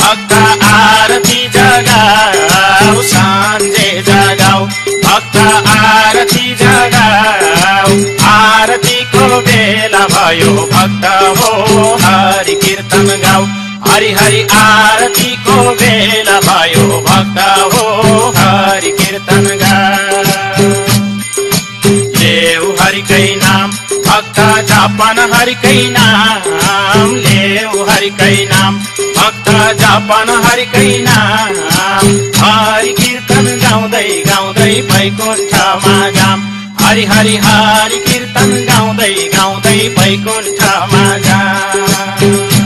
भक्त आरती जगाऊ साँझे जगाऊ भक्त आरती जगाऊ आरतीको बेला भयो भक्त हो हरि कीर्तन गाऊ हरि हरि आरतीको बेला भयो भक्त हो हरि कीर्तन गाऊ लेऊ हरिकै नाम भक्त जापन हरिकै नाम लेऊ हरिकै नाम भक्त जापन हरिकै नाम हरि कीर्तन गाउँदै गाउँदै वैकुण्ठमा जाम हरि हरि हरि कीर्तन गाउँदै गाउँदै वैकुण्ठमा जाम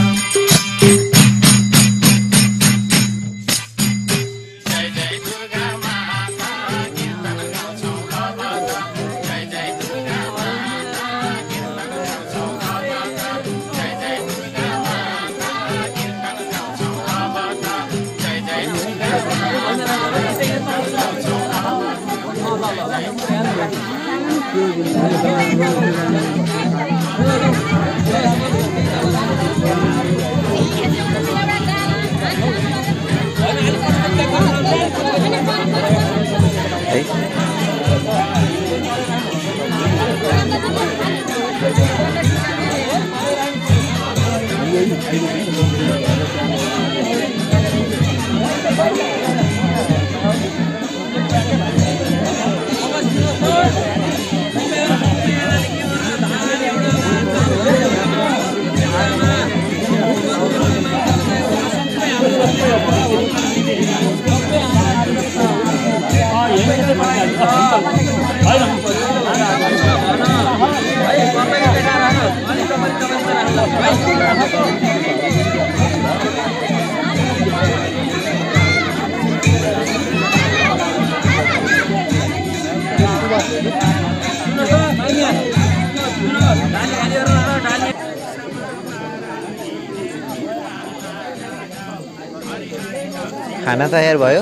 खाना तयार भयो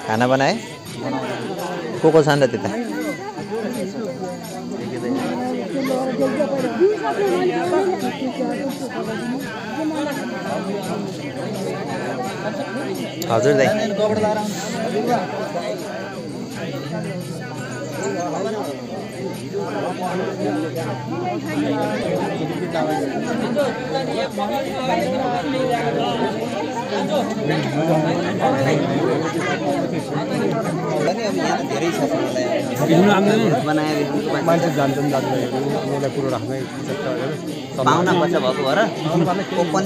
खाना बनाए को छ नि त त्यता हजुर दाइ मान्छे जान्छन् जाँदैन उनीहरूलाई कुरो राख्नै पाहुना बच्चा भएको भएर ओपन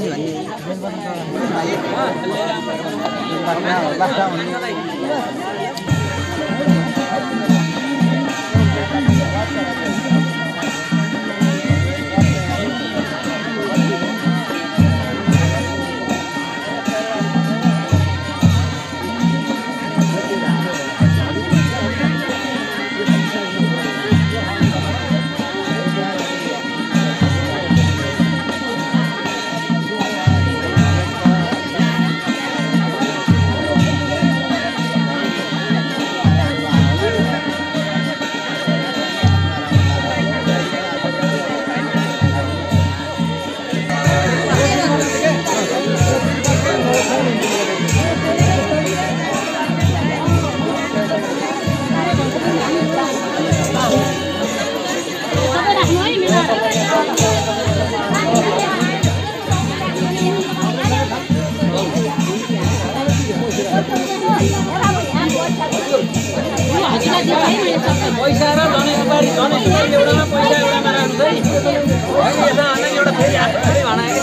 पैसा र धनेसुपारी एउटामा पैसा एउटामा राख्नु है यसमा अलग एउटा फेरि आफै भनाए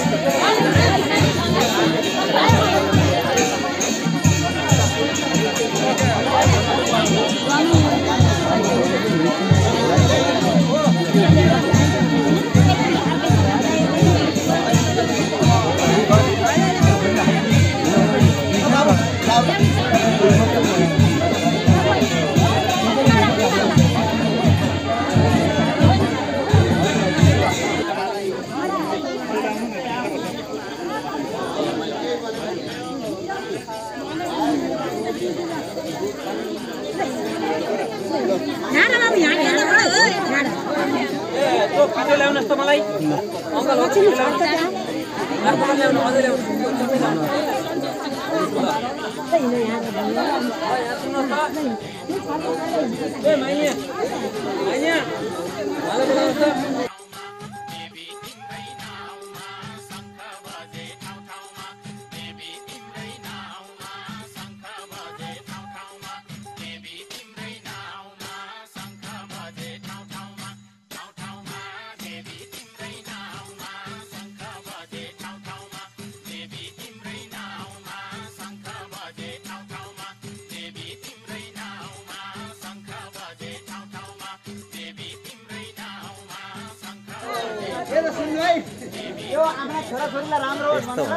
मलाई अङ्कल हो ल्याउनु अझै ल्याउनु ए माइया माइया मलाई बोलाउनु त यो आफ्ना छोराछोरीलाई राम्रो होस् भनेर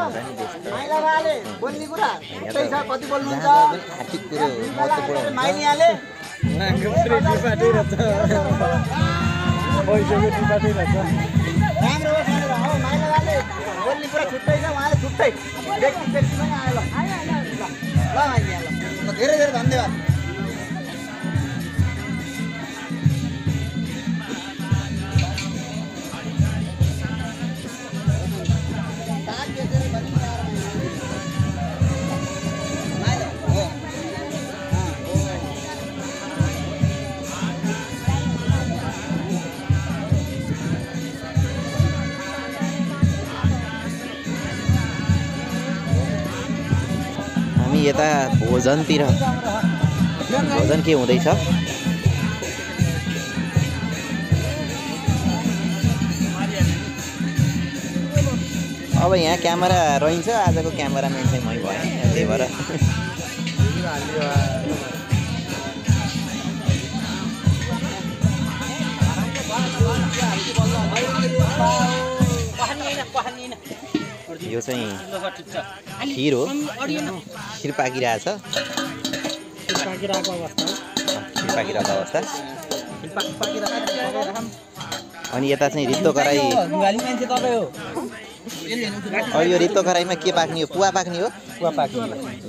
माइलाबाले बोल्ने कुरा छुट्टै छ कति बोल्नुहुन्छ आर्थिक कुरो महत्त्वपूर्ण माइलियाले राम्रो होस् भनेर हो माइलाबाले बोल्ने कुरा छुट्टै छ उहाँले छुट्टै व्यक्ति व्यक्तिमै आयो ल माइलिया ल धेरै धेरै धन्यवाद यता भोजनतिर भोजन के हुँदैछ अब यहाँ क्यामेरा रहन्छ आजको क्यामेराम्यान चाहिँ मै भएँ त्यही भएर यो चाहिँ खिर हो खिर पाकिरहेछ खिर पाकिरहेको अवस्था अनि यता चाहिँ रित्तो कराई यो रित्तो कराईमा के पाक्ने हो पुवा पाक्ने हो पुवा पाक्ने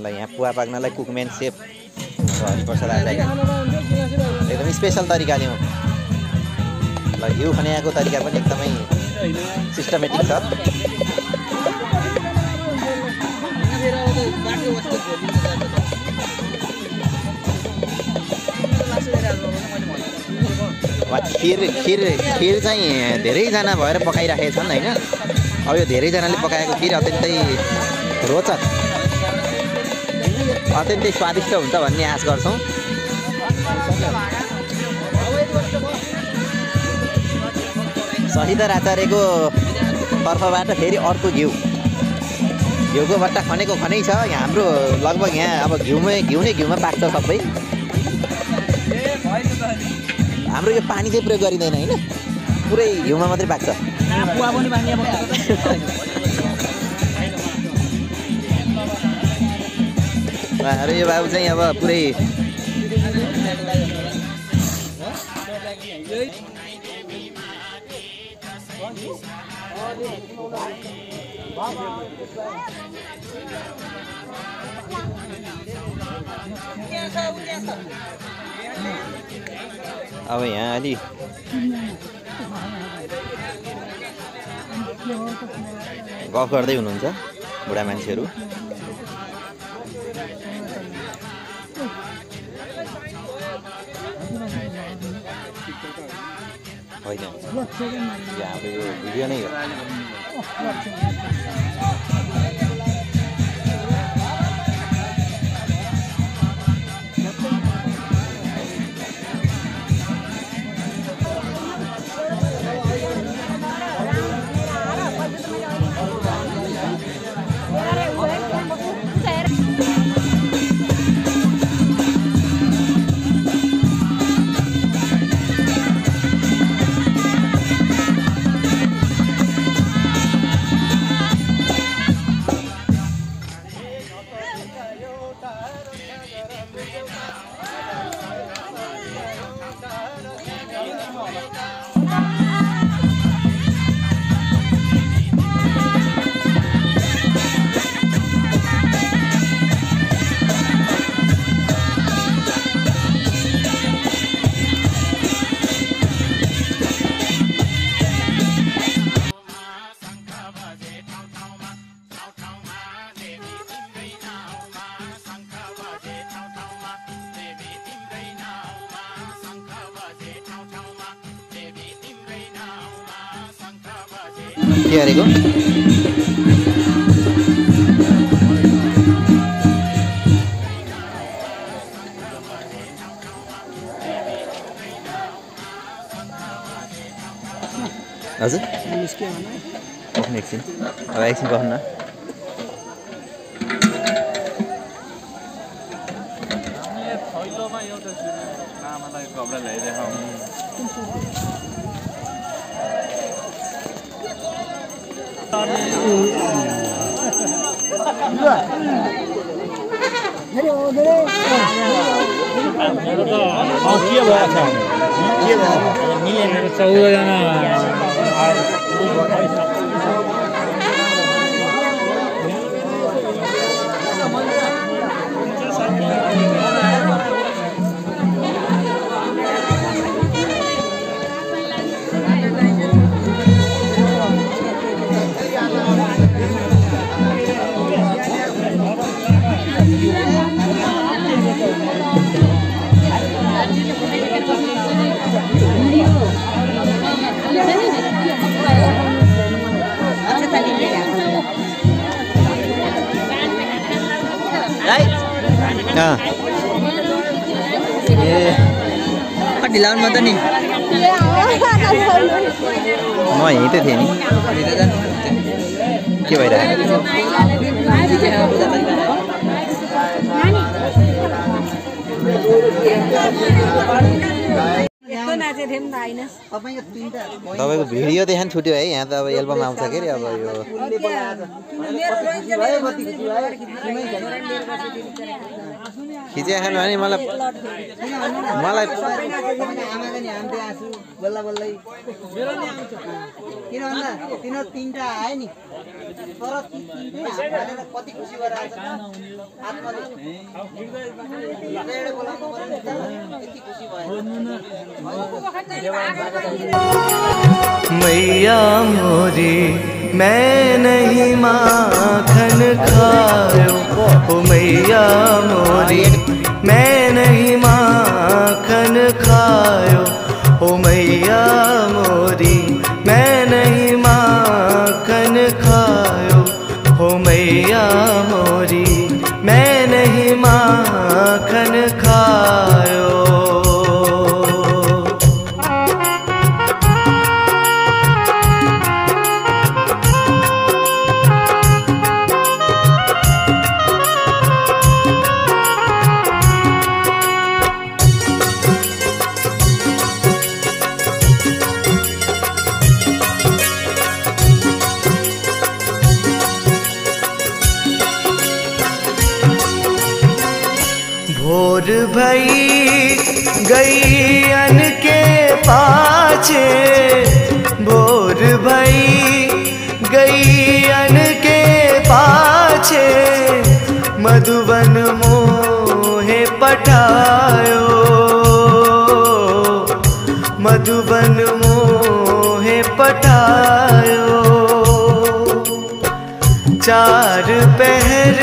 ल यहाँ पुवा पाक्नलाई कुकम्यान सेफ हरिप्रसाद आचार्य एकदम स्पेसल तरिकाले हो ल घिउ खन्याएको तरिका पनि एकदमै सिस्टमेटिक छ खिर चाहिँ धेरैजना भएर पकाइराखेका छन् होइन अब यो धेरैजनाले पकाएको खिर अत्यन्तै रोचक अत्यन्तै स्वादिष्ट हुन्छ भन्ने आश गर्छौँ शहीद आचार्यको तर्फबाट फेरि अर्को घिउको बट्टा खनेको खनै छ हाम्रो लगभग यहाँ अब घिउ नै घिउमा पाक्छ सबै हाम्रो यो पानी चाहिँ प्रयोग गरिँदैन होइन पुरै घिउमा मात्रै पाक्छ र यो बाबु चाहिँ अब पुरै अब यहाँ अलि गफ गर्दै हुनुहुन्छ बुढा मान्छेहरू होइन हाम्रो यो भिडियो नै हो के गरेको हजुर बस्नु एकछिन अब एकछिन बस्नु न मिलेर 14 जना ढिलाउनु मात्र नि म हिँड्दै थिएँ नि के भइरहेको तपाईँको भिडियो देखा छुट्यो है यहाँ त अब एल्बम आउँछ के अरे अब यो खिचिया खानु भने मलाई बल्ल बल्लै किन भन्दा तिनीहरू 3टा आए नि तर कति खुसी भएर आएछ आत्माले बोलाउनु पर्यो नि त यति खुसी भयो मैया मोरी मैं नहीं माखन खायो ओ मैया मोरी मैं नहीं माखन खायो ओ मैया मोरी मैं नहीं माखन खायो ओ मैया मोरी मैं नहीं माखन खायो भोर भई गईयन के पाछे भोर भई गईयन के पाछे मधुबन मोहे पठायो मधुबन मोहे पठायो चार पहर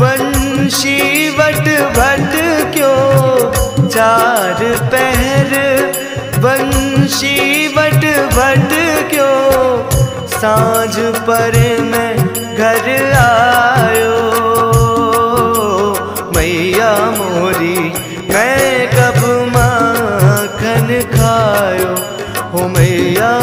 वंशी वट भट क्यों चार पहर वंशी वट भट क्यों सांझ पर मैं घर आयो मैया मोरी मैं कब माखन खायो हो मैया